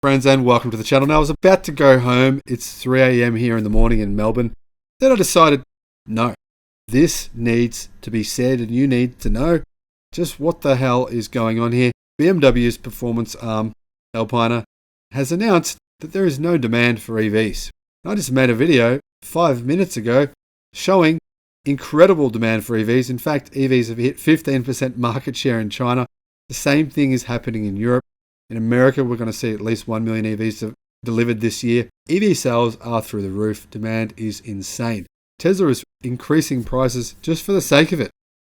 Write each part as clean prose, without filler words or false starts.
Friends, and welcome to the channel. Now, I was about to go home. It's 3 a.m. here in the morning in Melbourne. Then I decided, no, this needs to be said and you need to know just what the hell is going on here. BMW's performance arm, Alpina, has announced that there is no demand for EVs. I just made a video 5 minutes ago showing incredible demand for EVs. In fact, EVs have hit 15% market share in China. The same thing is happening in Europe. In America, we're going to see at least 1 million EVs delivered this year. EV sales are through the roof. Demand is insane. Tesla is increasing prices just for the sake of it,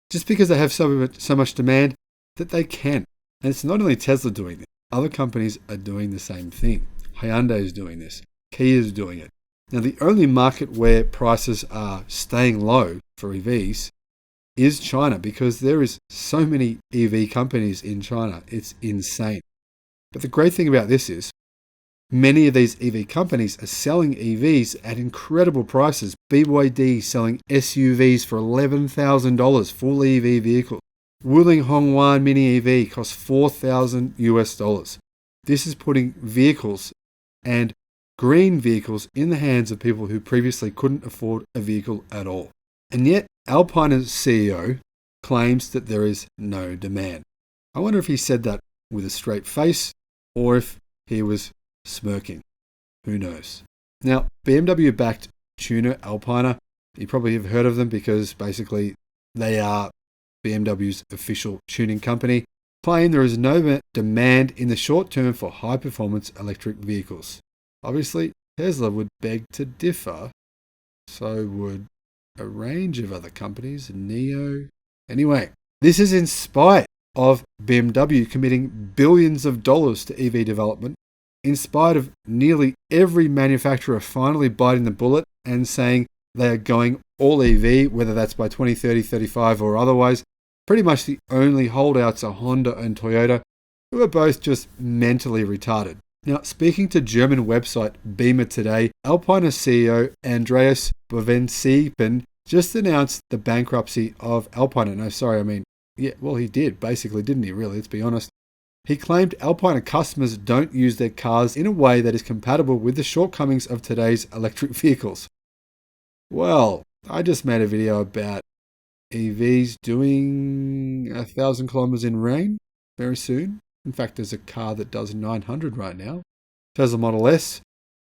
just because they have so much demand that they can. And it's not only Tesla doing this. Other companies are doing the same thing. Hyundai is doing this. Kia is doing it. Now, the only market where prices are staying low for EVs is China, because there is so many EV companies in China. It's insane. But the great thing about this is many of these EV companies are selling EVs at incredible prices. BYD selling SUVs for $11,000, full EV vehicle. Wuling Hongwan Mini EV costs $4,000 US. This is putting vehicles and green vehicles in the hands of people who previously couldn't afford a vehicle at all. And yet, Alpine's CEO claims that there is no demand. I wonder if he said that with a straight face, or if he was smirking. Who knows? Now, BMW-backed tuner Alpina, you probably have heard of them because basically they are BMW's official tuning company, claim there is no demand in the short term for high-performance electric vehicles. Obviously, Tesla would beg to differ. So would a range of other companies, NIO. Anyway, this is in spite of BMW committing billions of dollars to EV development, in spite of nearly every manufacturer finally biting the bullet and saying they are going all EV, whether that's by 2030, 35 or otherwise. Pretty much the only holdouts are Honda and Toyota, who are both just mentally retarded. Now, speaking to German website BimmerToday, Alpine CEO Andreas Bovensiepen just announced the bankruptcy of Alpine. Yeah, well, he did, basically, didn't he, really? Let's be honest. He claimed Alpine customers don't use their cars in a way that is compatible with the shortcomings of today's electric vehicles. Well, I just made a video about EVs doing 1,000 kilometers in rain very soon. In fact, there's a car that does 900 right now. Tesla Model S,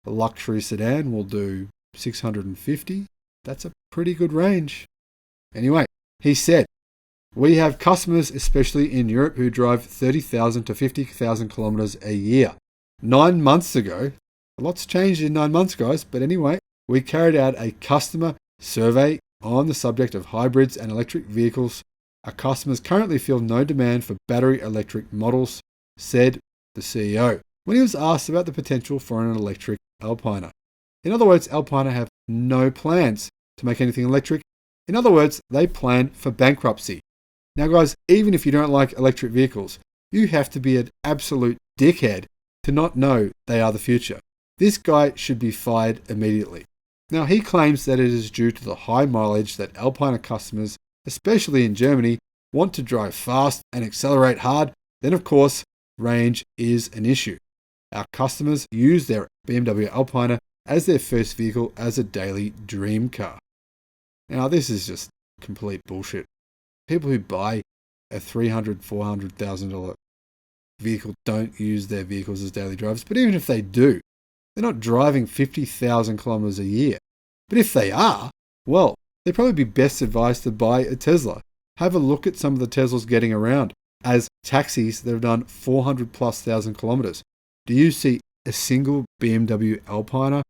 a luxury sedan, will do 650. That's a pretty good range. Anyway, he said, we have customers, especially in Europe, who drive 30,000 to 50,000 kilometers a year. 9 months ago, a lot's changed in 9 months, guys, but anyway, we carried out a customer survey on the subject of hybrids and electric vehicles. Our customers currently feel no demand for battery electric models, said the CEO, when he was asked about the potential for an electric Alpina. In other words, Alpina have no plans to make anything electric. In other words, they plan for bankruptcy. Now, guys, even if you don't like electric vehicles, you have to be an absolute dickhead to not know they are the future. This guy should be fired immediately. Now, he claims that it is due to the high mileage that Alpina customers, especially in Germany, want to drive fast and accelerate hard. Then, of course, range is an issue. Our customers use their BMW Alpina as their first vehicle as a daily dream car. Now, this is just complete bullshit. People who buy a $300,000, $400,000 vehicle don't use their vehicles as daily drivers. But even if they do, they're not driving 50,000 kilometers a year. But if they are, well, they'd probably be best advised to buy a Tesla. Have a look at some of the Teslas getting around as taxis that have done 400,000+ kilometers. Do you see a single BMW Alpina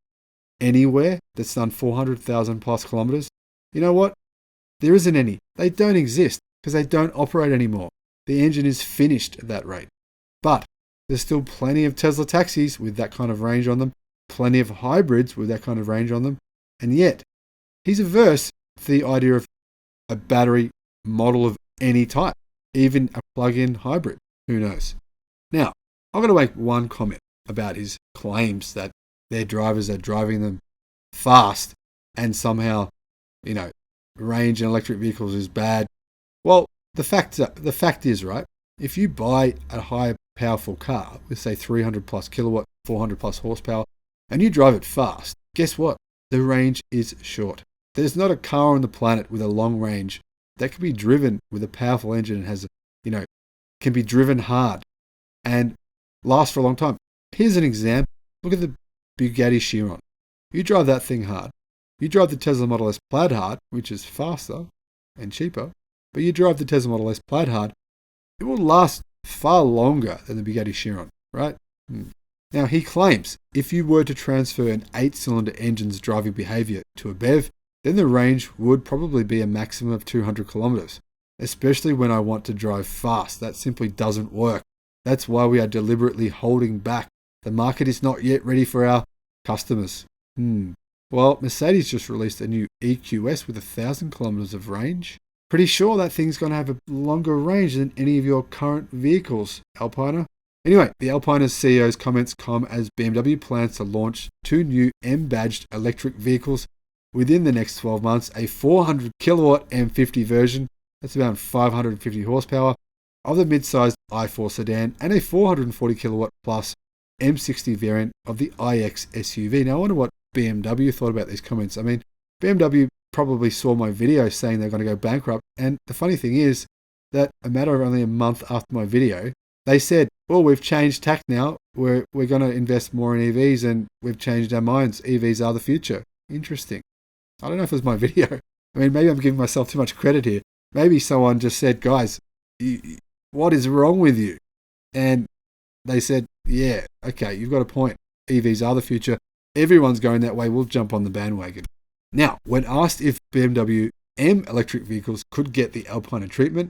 anywhere that's done 400,000+ kilometers? You know what? There isn't any. They don't exist because they don't operate anymore. The engine is finished at that rate. But there's still plenty of Tesla taxis with that kind of range on them, plenty of hybrids with that kind of range on them, and yet he's averse to the idea of a battery model of any type, even a plug-in hybrid. Who knows? Now, I'm going to make one comment about his claims that their drivers are driving them fast and somehow, range in electric vehicles is bad. Well, the fact is, right, if you buy a high powerful car with say 300+ kilowatt 400 plus horsepower, and you drive it fast, guess what? The range is short. There's not a car on the planet with a long range that can be driven with a powerful engine and has, can be driven hard and last for a long time. Here's an example. Look at the Bugatti Chiron. You drive that thing hard. You drive the Tesla Model S Plaid hard, which is faster and cheaper, but you drive the Tesla Model S Plaid hard, it will last far longer than the Bugatti Chiron, right? Now, he claims if you were to transfer an 8-cylinder engine's driving behavior to a BEV, then the range would probably be a maximum of 200 kilometers, especially when I want to drive fast. That simply doesn't work. That's why we are deliberately holding back. The market is not yet ready for our customers. Well, Mercedes just released a new EQS with 1,000 kilometers of range. Pretty sure that thing's going to have a longer range than any of your current vehicles, Alpina. Anyway, the Alpina CEO's comments come as BMW plans to launch 2 new M-badged electric vehicles within the next 12 months, a 400 kilowatt M50 version, that's about 550 horsepower, of the mid-sized i4 sedan, and a 440 kilowatt plus M60 variant of the iX SUV. Now, I wonder what BMW thought about these comments. I mean, BMW probably saw my video saying they're going to go bankrupt, and the funny thing is that a matter of only a month after my video, they said, well, we've changed tack now, we're going to invest more in EVs, and we've changed our minds, EVs are the future. Interesting. I don't know if it was my video. I mean, maybe I'm giving myself too much credit here. Maybe someone just said, guys, what is wrong with you? And they said, yeah, okay, you've got a point. EVs are the future. Everyone's going that way. We'll jump on the bandwagon. Now, when asked if BMW M electric vehicles could get the Alpina treatment,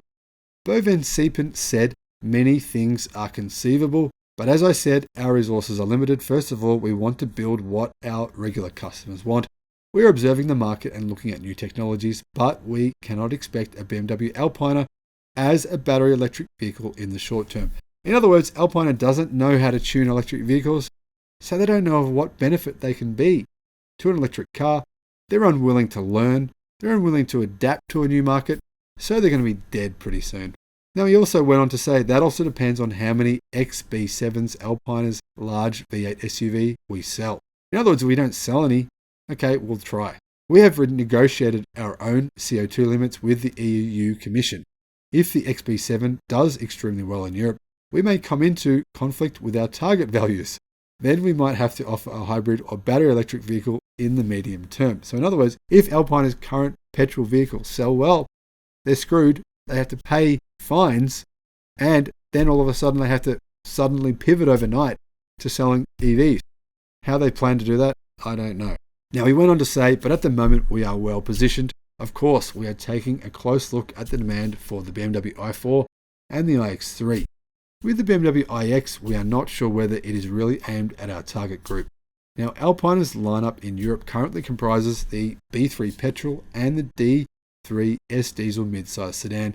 Bovensiepen said, many things are conceivable, but as I said, our resources are limited. First of all, we want to build what our regular customers want. We are observing the market and looking at new technologies, but we cannot expect a BMW Alpina as a battery electric vehicle in the short term. In other words, Alpina doesn't know how to tune electric vehicles, so they don't know of what benefit they can be to an electric car. They're unwilling to learn, they're unwilling to adapt to a new market, so they're going to be dead pretty soon. Now, he also went on to say that also depends on how many XB7s, Alpina's large V8 SUV, we sell. In other words, if we don't sell any, okay, we'll try. We have negotiated our own CO2 limits with the EU Commission. If the XB7 does extremely well in Europe, we may come into conflict with our target values. Then we might have to offer a hybrid or battery electric vehicle in the medium term. So in other words, if Alpina's current petrol vehicles sell well, they're screwed. They have to pay fines, and then all of a sudden they have to suddenly pivot overnight to selling EVs. How they plan to do that, I don't know. Now, he went on to say, but at the moment we are well positioned. Of course, we are taking a close look at the demand for the BMW i4 and the iX3. With the BMW iX, we are not sure whether it is really aimed at our target group. Now, Alpina's lineup in Europe currently comprises the B3 petrol and the D3 S diesel midsize sedan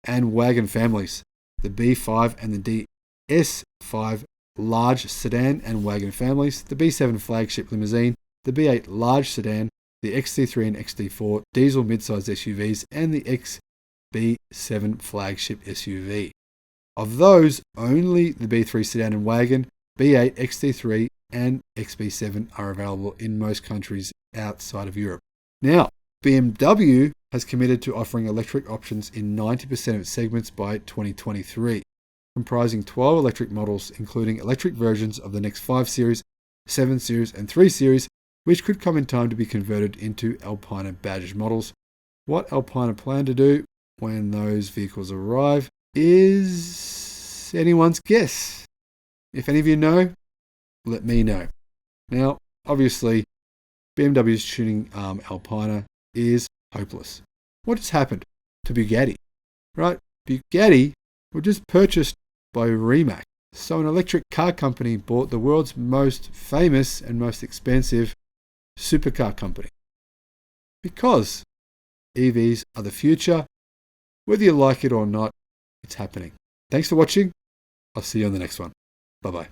and wagon families, the B5 and the DS5 large sedan and wagon families, the B7 flagship limousine, the B8 large sedan, the XD3 and XD4 diesel midsize SUVs, and the XB7 flagship SUV. Of those, only the B3 sedan and wagon, B8, XD3, and XB7 are available in most countries outside of Europe. Now, BMW has committed to offering electric options in 90% of its segments by 2023, comprising 12 electric models, including electric versions of the next 5 Series, 7 Series, and 3 Series, which could come in time to be converted into Alpina badged models. What Alpina plan to do when those vehicles arrive is anyone's guess. If any of you know, let me know. Now, obviously, BMW's tuning arm Alpina is hopeless. What has happened to Bugatti? Right? Bugatti were just purchased by Rimac. So an electric car company bought the world's most famous and most expensive supercar company. Because EVs are the future, whether you like it or not, it's happening. Thanks for watching. I'll see you on the next one. Bye-bye.